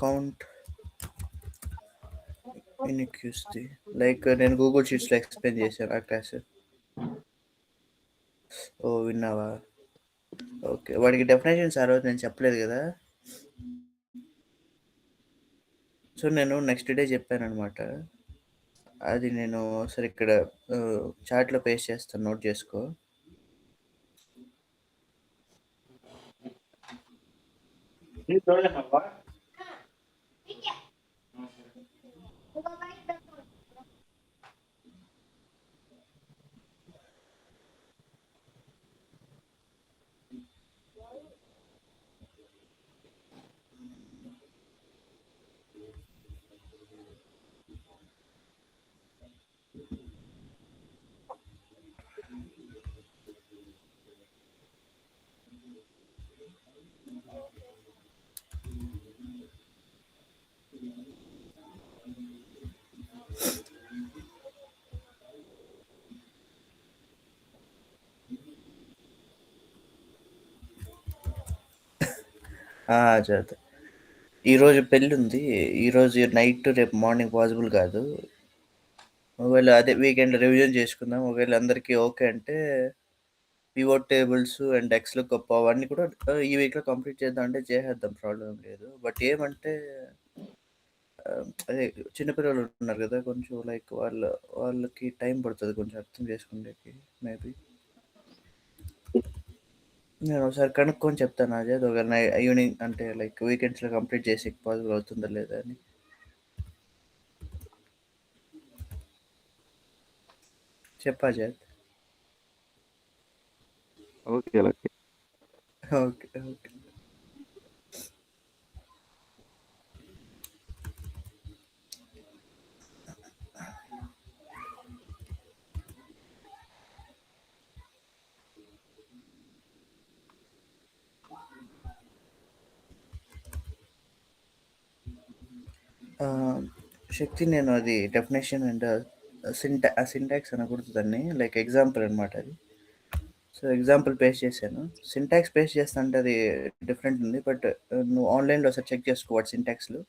Count ఇన్క్యూస్ది like నేను Google షీట్స్లో explain చేశాను ఆ క్లాస్. ఓ విన్నావా? ఓకే, వాడికి డెఫినేషన్స్ ఆ రోజు నేను చెప్పలేదు కదా, సో నేను నెక్స్ట్ డే చెప్పాను అనమాట. అది నేను సరే ఇక్కడ చాట్లో పేస్ట్ చేస్తాను, నోట్ చేసుకో. చదువుతా. ఈరోజు పెళ్ళి ఉంది, ఈరోజు నైట్ రేపు మార్నింగ్ పాసిబుల్ కాదు. ఒకవేళ అదే వీకెండ్ రివిజన్ చేసుకుందాం. ఒకవేళ అందరికీ ఓకే అంటే పివోట్ టేబుల్స్ అండ్ ఎక్స్లో గొప్ప అవన్నీ కూడా ఈ వీక్లో కంప్లీట్ చేద్దాం అంటే చేసేద్దాం, ప్రాబ్లం లేదు. బట్ ఏమంటే అదే చిన్నపిల్లలు ఉన్నారు కదా, కొంచెం లైక్ వాళ్ళకి టైం పడుతుంది కొంచెం అర్థం చేసుకునేకి. మేబీ నేను ఒకసారి కనుక్కొని చెప్తాను అజయ్, ఒకవేళ ఈవినింగ్ అంటే లైక్ వీకెండ్స్లో కంప్లీట్ చేసి పాసిబుల్ అవుతుందా లేదా అని. చెప్పా Ajay. Okay okay. Okay okay. Shakti, నేను అది డెఫినేషన్ అండ్ సింటాక్స్ అనకూడదు దాన్ని, లైక్ ఎగ్జాంపుల్ అనమాట అది. సో ఎగ్జాంపుల్ పేస్ట్ చేశాను, సింటాక్స్ పేస్ట్ చేస్తా అంటే అది డిఫరెంట్ ఉంది. బట్ నువ్వు ఆన్లైన్లో ఒకసారి చెక్ చేసుకో వాటి సింటాక్స్లో.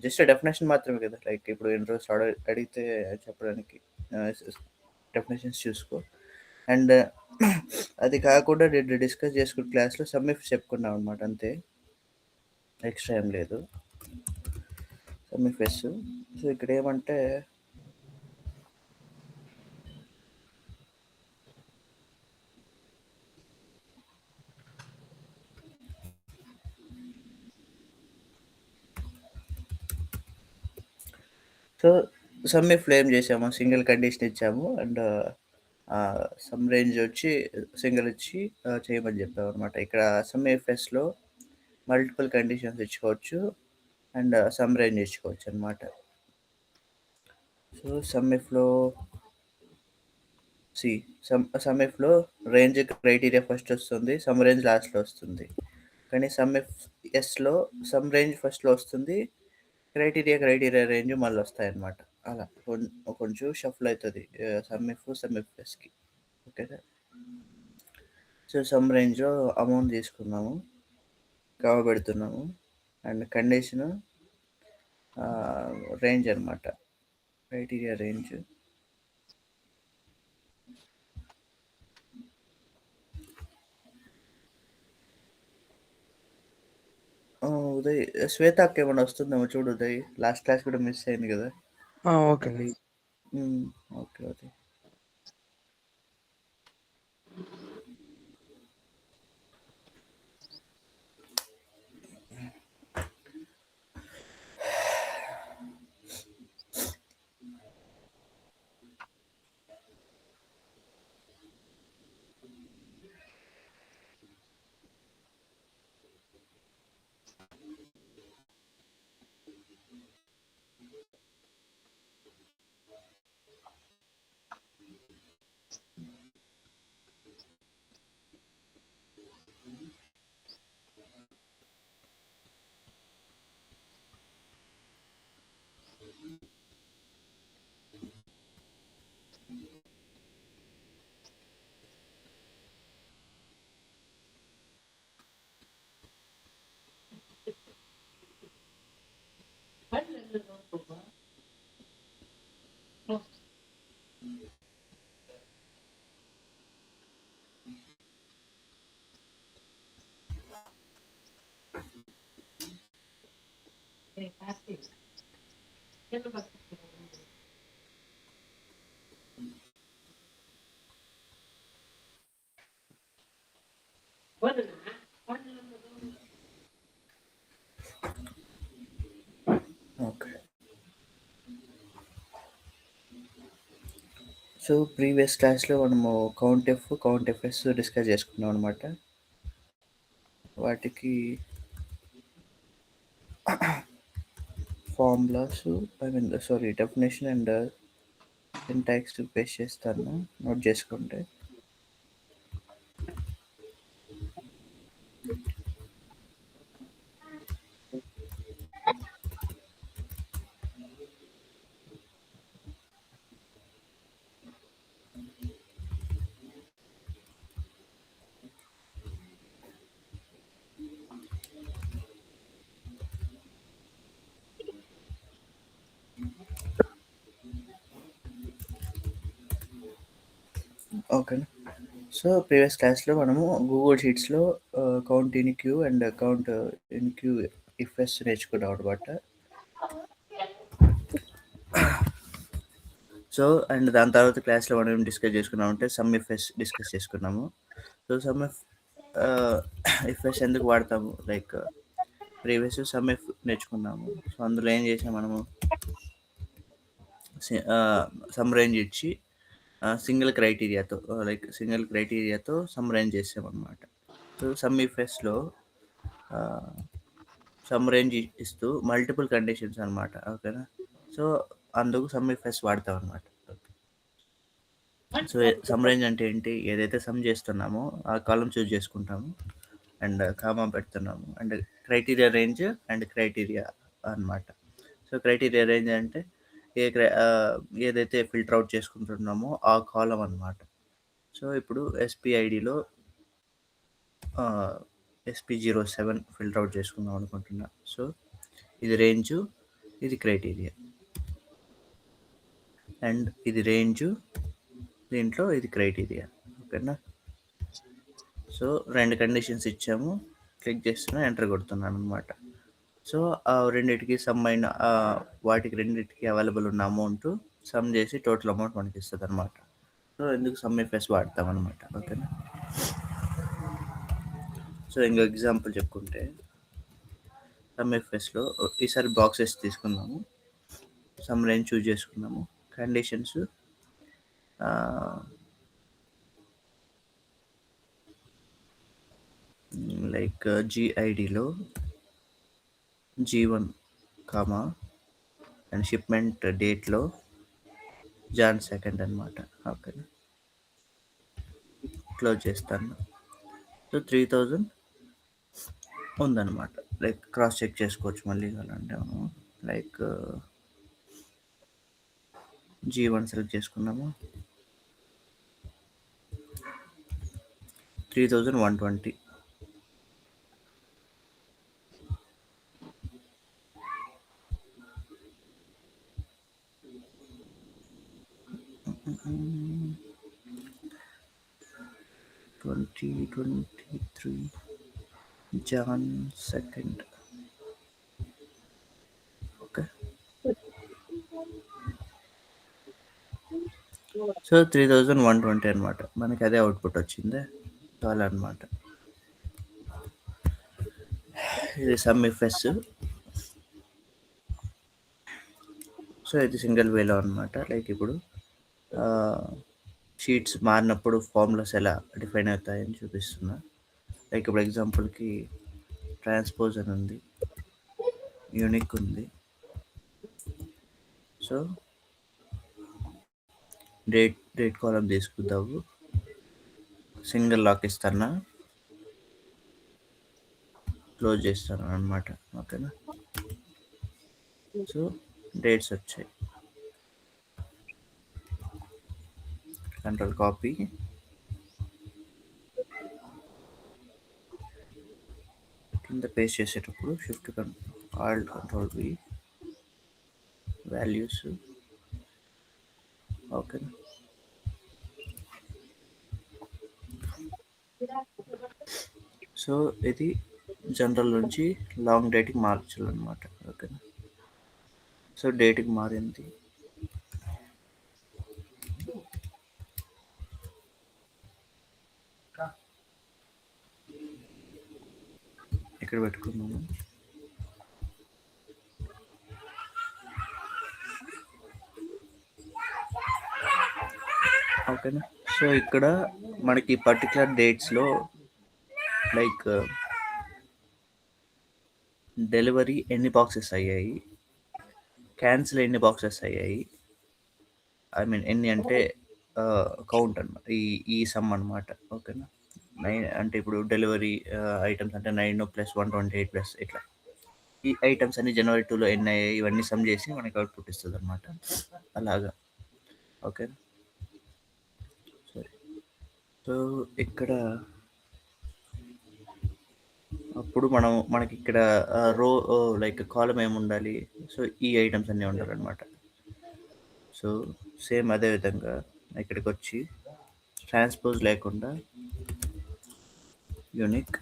జస్ట్ డెఫినేషన్ మాత్రమే కదా, లైక్ ఇప్పుడు ఇంట్రెస్ట్ అడిగితే చెప్పడానికి డెఫినేషన్స్ చూసుకో. అండ్ అది కాకుండా డిస్కస్ చేసుకున్న క్లాస్లో సమ్మిఫ్ చెప్పుకున్నాం అనమాట, అంతే, ఎక్స్ట్రా ఏం లేదు. సమ్మిఫెస్. సో ఇక్కడ ఏమంటే సో సమ్ ఇఫ్లో ఏం చేసాము, సింగిల్ కండిషన్ ఇచ్చాము అండ్ సమ్ రేంజ్ వచ్చి సింగిల్ ఇచ్చి చేయమని చెప్పాము అనమాట. ఇక్కడ సమ్ ఇఫ్ఎస్లో మల్టిపుల్ కండిషన్స్ ఇచ్చుకోవచ్చు అండ్ సమ్ రేంజ్ ఇచ్చుకోవచ్చు అనమాట. సో సమ్ ఇఫ్లో సమ్ ఇఫ్లో రేంజ్ క్రైటీరియా ఫస్ట్ వస్తుంది, సమ్ రేంజ్ లాస్ట్లో వస్తుంది. కానీ సమ్ ఇఫ్ ఎస్లో సమ్ రేంజ్ ఫస్ట్లో వస్తుంది, క్రైటీరియా రేంజ్ మళ్ళీ వస్తాయి అన్నమాట. అలా కొంచెం షఫల్ అవుతుంది సమ్ ఇఫ్ ఎస్కి. Okay sir. సో సమ్ రేంజ్లో అమౌంట్ తీసుకున్నాము, కవర్ పెడుతున్నాము అండ్ కండిషన్ రేంజ్ అనమాట, క్రైటీరియా రేంజ్. ఉదయ్, శ్వేతకి ఏమైనా వస్తుందేమో చూడు ఉదయ్, లాస్ట్ క్లాస్ కూడా మిస్ అయింది కదా. Okay. Okay okay. Okay. So previous క్లాస్లో మనము count if count ifs discuss చేసుకున్నాం అనమాట. వాటికి formulas, I mean sorry, definition and syntax paste చేస్తాను, నోట్ చేసుకుంటే. ఓకేనా. సో ప్రీవియస్ క్లాస్లో మనము గూగుల్ షీట్స్లో count in queue and count in queue ifs నేర్చుకున్నాం అనమాట. సో అండ్ దాని తర్వాత క్లాస్లో మనం ఏం డిస్కస్ చేసుకున్నాం అంటే సమ్ ఇఫ్ఎస్ డిస్కస్ చేసుకున్నాము. సో సమ్ ఇఫ్ఎస్ ఎందుకు వాడతాము, లైక్ ప్రీవియస్ సమ్ ఇఫ్ నేర్చుకున్నాము. సో అందులో ఏం చేసాం మనము, సమ్ రేంజ్ ఇచ్చి సింగిల్ క్రైటీరియాతో సమ్ రేంజ్ చేసామన్నమాట. సో సమ్ ఇఫ్ఎస్లో సమ్ రేంజ్ ఇస్తూ మల్టిపుల్ కండిషన్స్ అనమాట. ఓకేనా. సో అందుకు సమ్ ఇఫ్ఎస్ వాడతాం అనమాట. సో సమ్ రేంజ్ అంటే ఏంటి, ఏదైతే సమ్ చేస్తున్నామో ఆ కాలం చూస్ చేసుకుంటాము అండ్ కామా పెడుతున్నాము and criteria range and criteria అనమాట. సో క్రైటీరియా రేంజ్ అంటే ఏదైతే ఫిల్టర్ అవుట్ చేసుకుంటున్నామో ఆ కాలం అనమాట. సో ఇప్పుడు ఎస్పిఐడిలో SP07 ఫిల్టర్ అవుట్ చేసుకుందాం అనుకుంటున్నా. సో ఇది రేంజు, ఇది క్రైటీరియా, అండ్ ఇది రేంజు, దీంట్లో ఇది క్రైటీరియా. ఓకేనా. సో రెండు కండిషన్స్ ఇచ్చాము, క్లిక్ చేస్తున్నా, ఎంటర్ కొడుతున్నాను అనమాట. సో ఆ రెండింటికి సమ్ అయిన వాటికి రెండింటికి అవైలబుల్ ఉన్న అమౌంట్ సమ్ చేసి టోటల్ అమౌంట్ మనకి ఇస్తుంది అనమాట. సో ఎందుకు సమ్ ఇఫ్ఎస్ వాడతాం అనమాట. ఓకేనా. సో ఇంకో ఎగ్జాంపుల్ చెప్పుకుంటే సమ్ ఇఫ్ఎస్లో ఈసారి బాక్సెస్ తీసుకుందాము, సమ్ రేంజ్ చూజ్ చేసుకున్నాము, కండిషన్స్ లైక్ జిఐడిలో G1 కామా అండ్ షిప్మెంట్ డేట్లో Jan 2 అనమాట. ఓకే, క్లోజ్ చేస్తాను. సో 3000 ఉందన్నమాట. లైక్ క్రాస్ చెక్ చేసుకోవచ్చు మళ్ళీ కావాలంటే. లైక్ G1 సెలెక్ట్ చేసుకున్నాము, 3120. Mm-hmm. 2023 Jan 2. ఓకే. సో 3120 అనమాట. మనకి అదే అవుట్పుట్ వచ్చింది. చాలా అనమాట. ఇది సమ్ ఇఫ్ఎస్. సో ఇది సింగిల్ వేలో అనమాట. లైక్ ఇప్పుడు షీట్స్ మారినప్పుడు ఫార్ములాస్ ఎలా డిఫైన్ అవుతాయని చూపిస్తున్నా. లైక్ ఇప్పుడు ఎగ్జాంపుల్కి ట్రాన్స్పోజ్ అని ఉంది, యూనిక్ ఉంది. సో డేట్ కాలం తీసుకుందాము, సింగిల్ లాక్ ఇస్తాను, క్లోజ్ చేస్తాను అనమాట. ఓకేనా. సో డేట్స్ వచ్చాయి, కంట్రోల్ కాపీ, కింద పేస్ట్ చేసేటప్పుడు shift Alt control V, values. ఓకేనా. సో ఇది జనరల్ నుంచి లాంగ్ డేట్కి మార్చాలన్నమాట. ఓకేనా. సో డేట్కి మారింది. ఇక్కడ పెట్టుకున్నాము. ఓకేనా. సో ఇక్కడ మనకి పర్టికులర్ డేట్స్లో లైక్ డెలివరీ ఎన్ని బాక్సెస్ అయ్యాయి, క్యాన్సిల్ ఎన్ని బాక్సెస్ అయ్యాయి, ఐ మీన్ ఎన్ని అంటే కౌంట్ అన్నమాట, ఈ సమ్ అనమాట. ఓకేనా. 9 అంటే ఇప్పుడు డెలివరీ ఐటమ్స్ అంటే 9 + 128 ప్లస్ ఇట్లా ఈ ఐటమ్స్ అన్ని జనవరి 2లో ఎన్ని అయ్యాయి ఇవన్నీ సమ్ చేసి మనకి అవుట్పుట్ ఇస్తుంది అనమాట. అలాగా. ఓకే. సరే. సో ఇక్కడ అప్పుడు మనకి ఇక్కడ రో లైక్ కాలం ఏమి ఉండాలి, సో ఈ ఐటమ్స్ అన్నీ ఉండాలన్నమాట. సో సేమ్ అదే విధంగా ఇక్కడికి వచ్చి ట్రాన్స్పోజ్ లేకుండా యూనిక్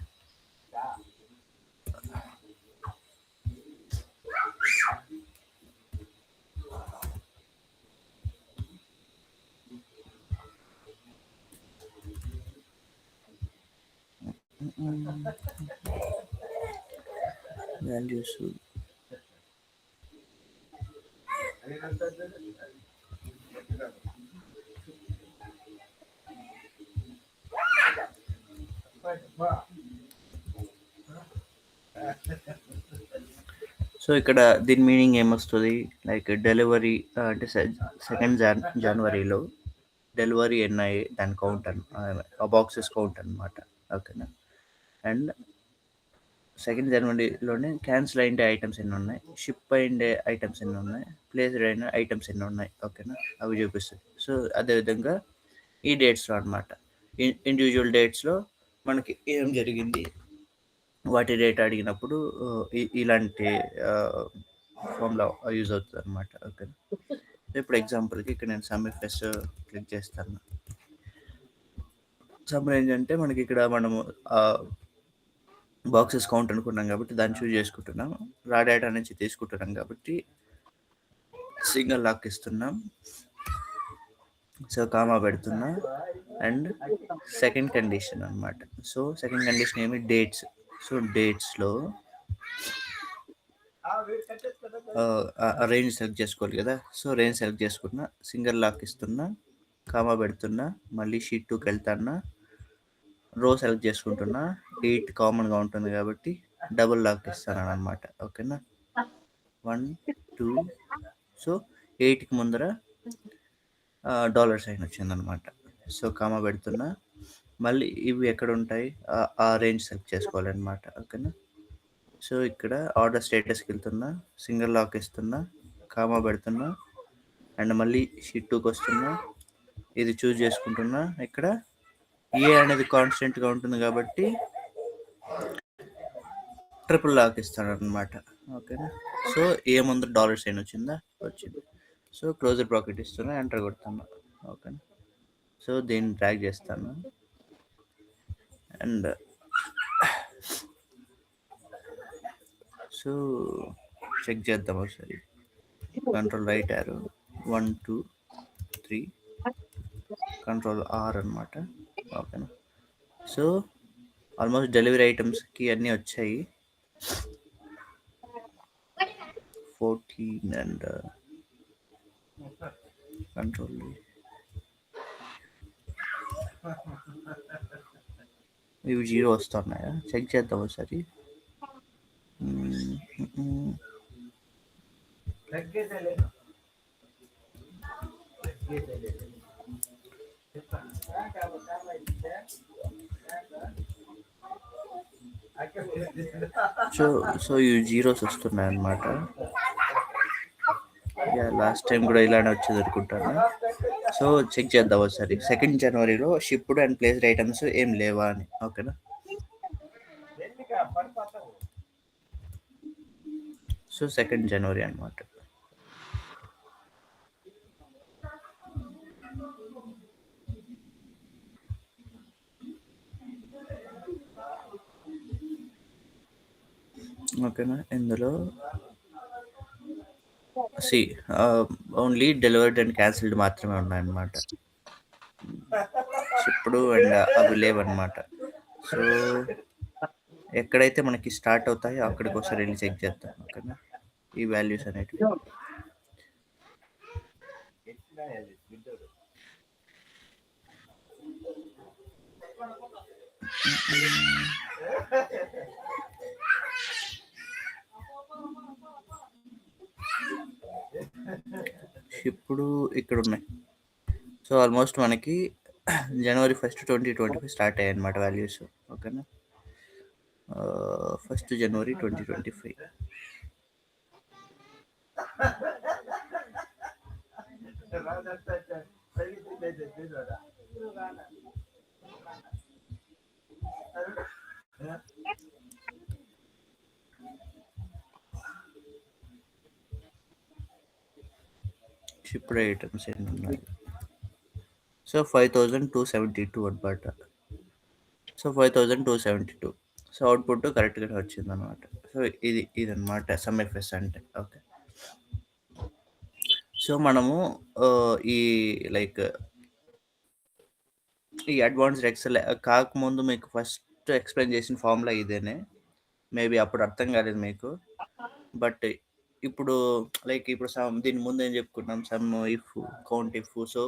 వాల్యూస్ సో ఇక్కడ దీని మీనింగ్ ఏమొస్తుంది, లైక్ డెలివరీ అంటే 2nd జనవరిలో డెలివరీ ఎన్ని దాని కౌంట్ ఆ బాక్సెస్ కౌంట్ అనమాట. ఓకేనా. అండ్ 2nd జనవరిలోనే క్యాన్సిల్ అయ్యే ఐటమ్స్ ఎన్ని ఉన్నాయి, షిప్ అయ్యే ఐటమ్స్ ఎన్ని ఉన్నాయి, ప్లేస్డ్ అయిన ఐటమ్స్ ఎన్ని ఉన్నాయి. ఓకేనా. అవి చూపిస్తుంది. సో అదేవిధంగా ఈ డేట్స్లో అనమాట, ఇండివిజువల్ డేట్స్లో మనకి ఏం జరిగింది వాటి రేట్ అడిగినప్పుడు ఇలాంటి ఫామ్లో యూజ్ అవుతుంది అనమాట. ఓకే. ఇప్పుడు ఎగ్జాంపుల్కి ఇక్కడ నేను సమ్ ప్లస్ క్లిక్ చేస్తాను. సమ్ రేంజ్ అంటే మనకి ఇక్కడ మనము బాక్సెస్ కౌంట్ అనుకున్నాం కాబట్టి దాన్ని చూజ్ చేసుకుంటున్నాం. రా డేటా నుంచి తీసుకుంటున్నాం కాబట్టి సింగిల్ లాక్ ఇస్తున్నాం. సో కామా పెడుతున్నా. అండ్ సెకండ్ కండిషన్ అనమాట. సో సెకండ్ కండిషన్ ఏమి, డేట్స్. సో డేట్స్లో రేంజ్ సెలెక్ట్ చేసుకోవాలి కదా. సో రేంజ్ సెలెక్ట్ చేసుకున్నా, సింగిల్ లాక్ ఇస్తున్నా, కామా పెడుతున్నా, మళ్ళీ షీట్ 2కి వెళ్తాన్నా, రో సెలెక్ట్ చేసుకుంటున్నా. 8 కామన్గా ఉంటుంది కాబట్టి డబుల్ లాక్ ఇస్తాను అనమాట. ఓకేనా. 1 2. సో 8కి ముందర $సైన్ వచ్చిందనమాట. సో కామా పెడుతున్నా, మళ్ళీ ఇవి ఎక్కడ ఉంటాయి ఆ రేంజ్ సెలెక్ట్ చేసుకోవాలన్నమాట. ఓకేనా. సో ఇక్కడ ఆర్డర్ స్టేటస్కి వెళ్తున్నా, సింగిల్ లాక్ ఇస్తున్నా, కామా పెడుతున్నా, అండ్ మళ్ళీ షీట్ 2కి వస్తున్నా, ఇది చూజ్ చేసుకుంటున్నా. ఇక్కడ ఏ అనేది కాన్స్టెంట్గా ఉంటుంది కాబట్టి ట్రిపుల్ లాక్ ఇస్తాడు అనమాట. ఓకేనా. సో ఏ ముందు $సైన్ వచ్చిందా, వచ్చింది. సో క్లోజర్ బ్రాకెట్ ఇస్తున్నా, ఎంటర్ కొడుతున్నా. ఓకేనా. సో దీన్ని డ్రాగ్ చేస్తాను అండ్ సో చెక్ చేద్దాం ఒకసారి. Control right arrow 1 2 3 control R అనమాట. ఓకేనా. సో ఆల్మోస్ట్ డెలివరీ ఐటమ్స్కి అన్నీ వచ్చాయి. 14 అండ్ కంట్రోల్ ఇవి 0 వస్తున్నాయా, చెక్ చేద్దాం ఒకసారి. సో ఇవి 0s వస్తున్నాయి అన్నమాట. లాస్ట్ టైం కూడా ఇలానే వచ్చేది అనుకుంటాను. సో చెక్ చేద్దాం ఒకసారి. 2nd జనవరిలో షిప్డ్ అండ్ ప్లేస్డ్ ఐటమ్స్ ఏం లేవా అని. ఓకేనా. సో 2nd జనవరి అనమాట. ఓకేనా. ఇందులో C only delivered and cancelled మాత్రమే ఉన్నాయన్నమాట. షిప్పుడు అండ్ అవి లేవన్నమాట. సో ఎక్కడైతే మనకి స్టార్ట్ అవుతాయో అక్కడికి ఒకసారి వెళ్ళి చెక్ చేద్దాం. ఓకేనా, ఈ వాల్యూస్ అనేటివి. ఇప్పుడు ఇక్కడ ఉన్నాయి. సో ఆల్మోస్ట్ మనకి January 1st 2025 స్టార్ట్ అయ్యాయి అనమాట వాల్యూస్. ఓకేనా, 1st January 2025. షిప్డ్ ఐటమ్స్ ఎన్ని ఉన్నాయి? సో 5272 అనమాట. సో 5272. సో అవుట్పుట్ కరెక్ట్గానే వచ్చింది అనమాట. సో ఇదన్నమాట SumFS అంటే. ఓకే, సో మనము ఈ లైక్ ఈ అడ్వాన్స్డ్ ఎక్సెల్ కాకముందు మీకు ఫస్ట్ ఎక్స్ప్లెయిన్ చేసిన ఫార్ములా ఇదేనే. మేబీ అప్పుడు అర్థం కాలేదు మీకు. బట్ ఇప్పుడు లైక్ ఇప్పుడు దీని ముందు ఏం చెప్పుకున్నాం, some if, count if. So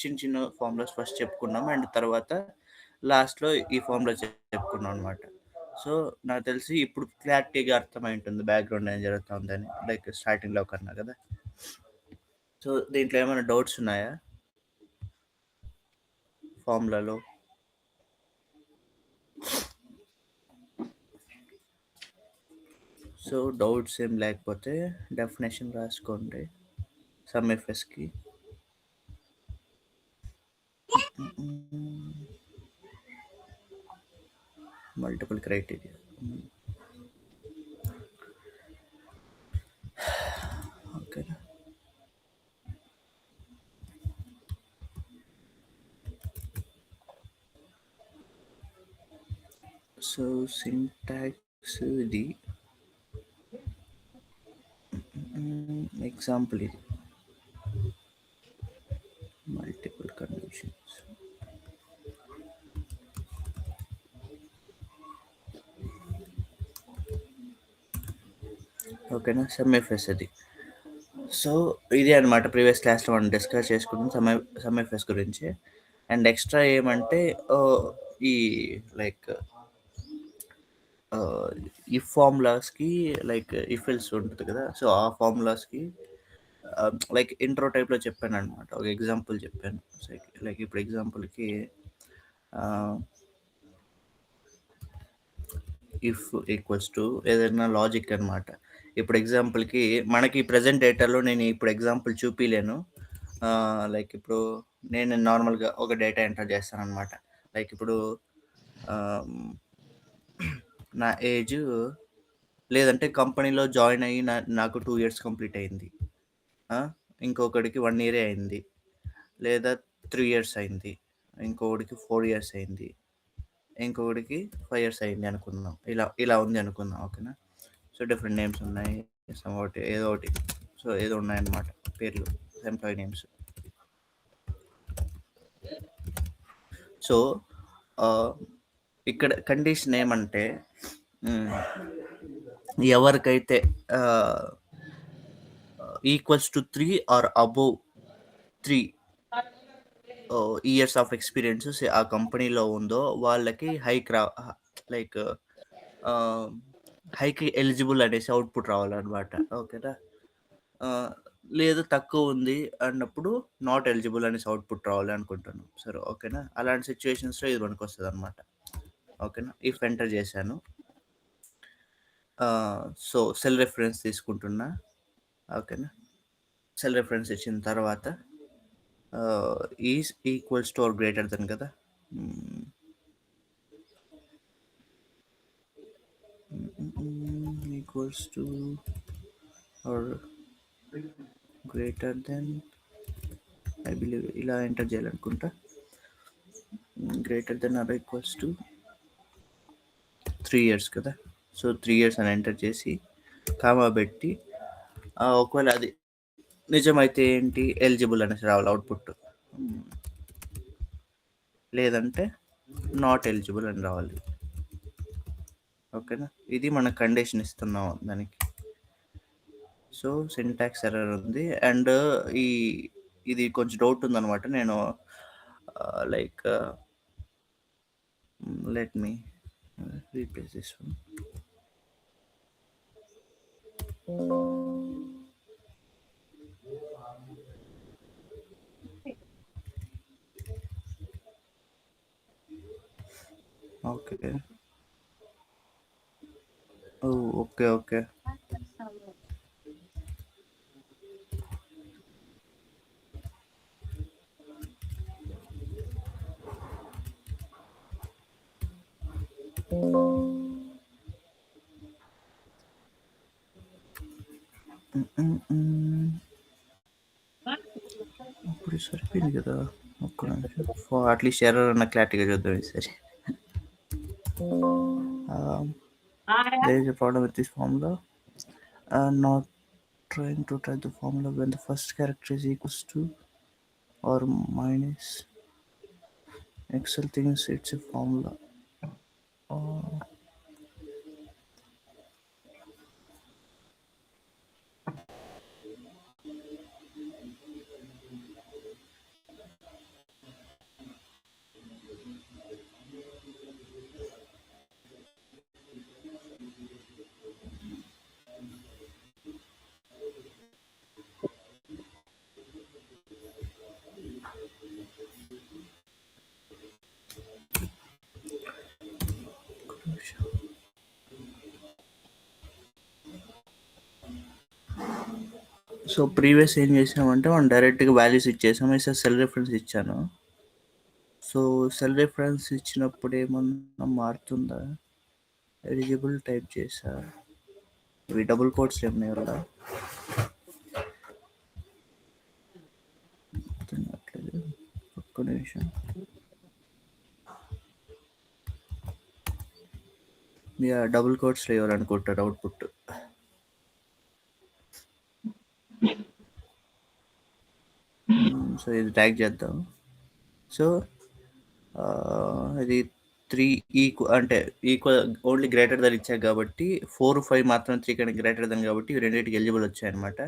చిన్న చిన్న ఫార్ములాస్ ఫస్ట్ చెప్పుకున్నాం అండ్ తర్వాత లాస్ట్లో ఈ ఫార్ములా చెప్పుకున్నాం అనమాట. సో నాకు తెలిసి ఇప్పుడు క్లారిటీగా అర్థమై ఉంటుంది బ్యాక్గ్రౌండ్ ఏం జరుగుతుందని, లైక్ స్టార్టింగ్లో కన్నా కదా. సో దీంట్లో ఏమైనా డౌట్స్ ఉన్నాయా ఫార్ములాలో? సో డౌట్స్ ఏం లేకపోతే డెఫినేషన్ రాసుకోండి SumFSకి. Multiple criteria. Okay, so syntax ఇది ఎగ్జాంపుల్, ఇది మల్టిపుల్ కండిషన్స్. ఓకేనా, SumFS అది. సో ఇది అనమాట ప్రీవియస్ క్లాస్లో మనం డిస్కస్ చేసుకున్నాం SumFS గురించి. అండ్ ఎక్స్ట్రా ఏమంటే ఈ లైక్ ఈ ఫార్ములాస్కి లైక్ ఇఫ్ ఎల్స్ ఉంటుంది కదా. సో ఆ ఫార్ములాస్కి లైక్ ఇంట్రో టైప్లో చెప్పాను అనమాట. ఒక ఎగ్జాంపుల్ చెప్పాను. లైక్ ఇప్పుడు ఎగ్జాంపుల్కి ఇఫ్ ఈక్వల్స్ టు ఏదైనా లాజిక్ అనమాట. ఇప్పుడు ఎగ్జాంపుల్కి మనకి ప్రజెంట్ డేటాలో నేను ఇప్పుడు ఎగ్జాంపుల్ చూపిలేను. లైక్ ఇప్పుడు నేను నార్మల్గా ఒక డేటా ఎంటర్ చేస్తాను అనమాట. లైక్ ఇప్పుడు నా ఏజ్, లేదంటే కంపెనీలో జాయిన్ అయ్యి నాకు 2 years కంప్లీట్ అయింది, ఇంకొకడికి 1 year అయింది, లేదా 3 years అయింది, ఇంకొకడికి 4 years అయింది, ఇంకొకటికి 5 years అయింది అనుకుందాం. ఇలా ఉంది అనుకుందాం. ఓకేనా, సో డిఫరెంట్ నేమ్స్ ఉన్నాయి, ఒకటి ఏదో ఒకటి, సో ఏదో ఉన్నాయన్నమాట పేర్లు, ఎంప్లాయీ నేమ్స్. సో ఇక్కడ కండిషన్ ఏమంటే ఎవరికైతే equals to 3 or above 3 years of experience ఆ కంపెనీలో ఉందో వాళ్ళకి లైక్ హైకి ఎలిజిబుల్ అనేసి అవుట్పుట్ రావాలన్నమాట. ఓకేనా, లేదు తక్కువ ఉంది అన్నప్పుడు నాట్ ఎలిజిబుల్ అనేసి అవుట్పుట్ రావాలి అనుకుంటున్నాను. సరే, ఓకేనా, అలాంటి సిచ్యువేషన్స్లో ఇది మనకు వస్తుంది అనమాట. ఓకేనా, ఇఫ్ ఎంటర్ చేశాను. సో సెల్ రెఫరెన్స్ తీసుకుంటున్నా. ఓకేనా, సెల్ రెఫరెన్స్ ఇచ్చిన తర్వాత is equals to or greater than కదా. Equals to or greater than, I believe ఇలా ఎంటర్ చేయాలనుకుంటా. Greater than or equals to 3 years కదా. సో 3 years అని ఎంటర్ చేసి కామా పెట్టి, ఒకవేళ అది నిజమైతే ఏంటి ఎలిజిబుల్ అనేసి రావాలి అవుట్పుట్, లేదంటే నాట్ ఎలిజిబుల్ అని రావాలి. ఓకేనా, ఇది మన కండిషన్ ఇస్తున్నాం దానికి. సో సింటాక్స్ ఎర్రర్ ఉంది. అండ్ ఈ ఇది కొంచెం డౌట్ ఉందన్నమాట. నేను like let me replace this one. Okay, okay okay. ఇప్పుడు సరిపోయింది కదా, ఒక్క నిమిషం అట్లీస్ట్ ఎర్రర్ అన్న క్లారిటీగా చూద్దాం ఈసారి. There is a problem with this formula. Not trying to type the formula when the first character is equals to or minus. Excel thinks it's a formula. So previous ఏం చేసామంటే మనం డైరెక్ట్గా values ఇచ్చేసాము. ఈసారి cell reference ఇచ్చాను. So cell reference ఇచ్చినప్పుడు ఏమన్నా మారుతుందా? Eligible type చేసా, ఇవి డబుల్ కోట్స్ ఏమన్నాయి కదా, తినట్లేదు. ఒక్క నిమిషం. డబుల్ కోట్స్లో ఎవరనుకుంటారు అవుట్పుట్. సో ఇది ట్యాగ్ చేద్దాం. సో ఇది 3 అంటే ఈక్వల్ ఓన్లీ గ్రేటర్ దన్ ఇచ్చారు కాబట్టి 4, 5 మాత్రం 3 కన్నా గ్రేటర్ దన్ కాబట్టి ఇవి రెండింటికి ఎలిజిబుల్ వచ్చాయన్నమాట.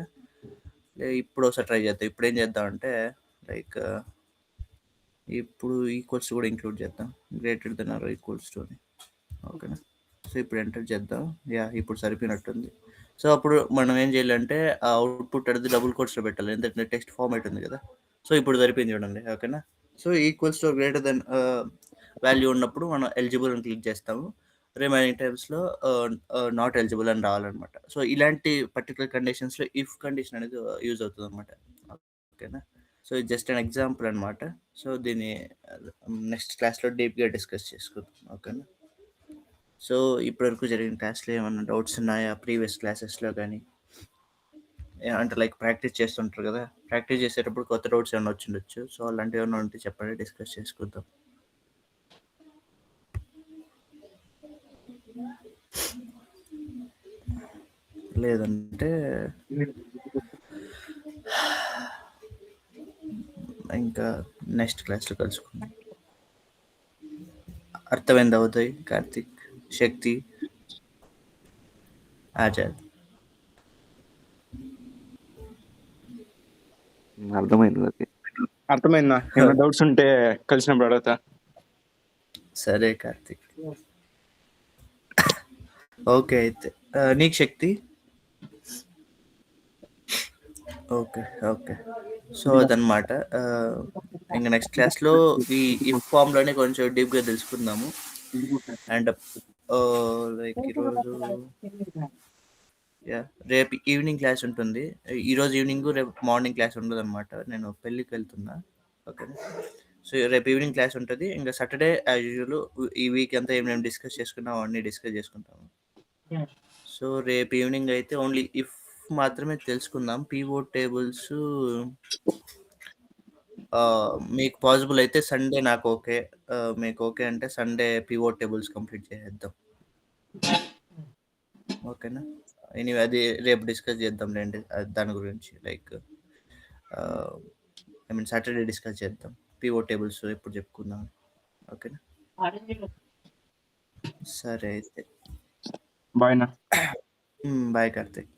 ఇప్పుడు ఒకసారి ట్రై చేద్దాం. ఇప్పుడు ఏం చేద్దాం అంటే లైక్ ఇప్పుడు ఈక్వల్స్ కూడా ఇంక్లూడ్ చేద్దాం, greater than or equals to అని. ఓకేనా, సో ఇప్పుడు ఎంటర్ చేద్దాం. ఇప్పుడు సరిపోయినట్టుంది. సో అప్పుడు మనం ఏం చేయాలంటే ఆ అవుట్పుట్ అనేది డబుల్ కోట్స్లో పెట్టాలి, ఎందుకంటే టెక్స్ట్ ఫార్మాట్ ఉంది కదా. సో ఇప్పుడు సరిపోయింది చూడండి. ఓకేనా, so equals to greater than value ఉన్నప్పుడు మనం ఎలిజిబుల్ అని క్లిక్ చేస్తాము. రిమైనింగ్ టైమ్స్లో నాట్ ఎలిజిబుల్ అని రావాలన్నమాట. సో ఇలాంటి పర్టికులర్ కండిషన్స్లో ఇఫ్ కండిషన్ అనేది యూజ్ అవుతుంది అనమాట. ఓకేనా, సో ఇది జస్ట్ అన్ ఎగ్జాంపుల్ అనమాట. సో దీన్ని నెక్స్ట్ క్లాస్లో డీప్గా డిస్కస్ చేసుకుందాం. ఓకేనా, సో ఇప్పటివరకు జరిగిన క్లాస్లో ఏమైనా డౌట్స్ ఉన్నాయా ప్రీవియస్ క్లాసెస్లో కానీ? అంటే లైక్ ప్రాక్టీస్ చేస్తుంటారు కదా, ప్రాక్టీస్ చేసేటప్పుడు కొత్త డౌట్స్ ఏమైనా వచ్చిండొచ్చు. సో అలాంటివి ఏమైనా ఉంటే చెప్పండి, డిస్కస్ చేసుకుందాం. లేదంటే ఇంకా నెక్స్ట్ క్లాస్లో కలుసుకుందాం. అర్థమైంది అవుతాయి కార్తిక్, శక్తి, ఆజాద్? అర్థమైంది. అర్థమైందా? ఏమైనా డౌట్స్ ఉంటే కలిసినప్పుడు అడుగుతా. సరే కార్తిక్, ఓకే. అయితే నీకు శక్తి? Okay okay. సో అదనమాట. ఇంకా నెక్స్ట్ క్లాస్లో ఈ ఇఫ్ ఫామ్లోనే కొంచెం డీప్గా తెలుసుకుందాము. అండ్ లైక్ ఈరోజు రేపు ఈవినింగ్ క్లాస్ ఉంటుంది. ఈరోజు ఈవినింగ్, రేపు మార్నింగ్ క్లాస్ ఉండదు అనమాట. నేను పెళ్ళికి వెళ్తున్నా. ఓకే, సో రేపు ఈవినింగ్ క్లాస్ ఉంటుంది. ఇంకా సాటర్డే యాజ్ యూజువల్ ఈ వీక్ అంతా ఏమేమి డిస్కస్ చేసుకున్నాం అన్నీ డిస్కస్ చేసుకుంటాము. సో రేపు ఈవినింగ్ అయితే ఓన్లీ ఇఫ్ మాత్రమే తెలుసుకుందాం. పివోట్ టేబుల్స్ మీకు పాసిబుల్ అయితే సండే నాకు ఓకే. మీకు ఓకే అంటే సండే పివోట్ టేబుల్స్ కంప్లీట్ చేసేద్దాం. ఓకేనా, ఎనీవే అది రేపు డిస్కస్ చేద్దాం లేండి దాని గురించి. Like I mean Saturday discuss చేద్దాం. పివో టేబుల్స్ ఎప్పుడు చెప్పుకుందాం. ఓకేనా? సరే అయితే బాయ్ నా. బాయ్ కార్తిక్.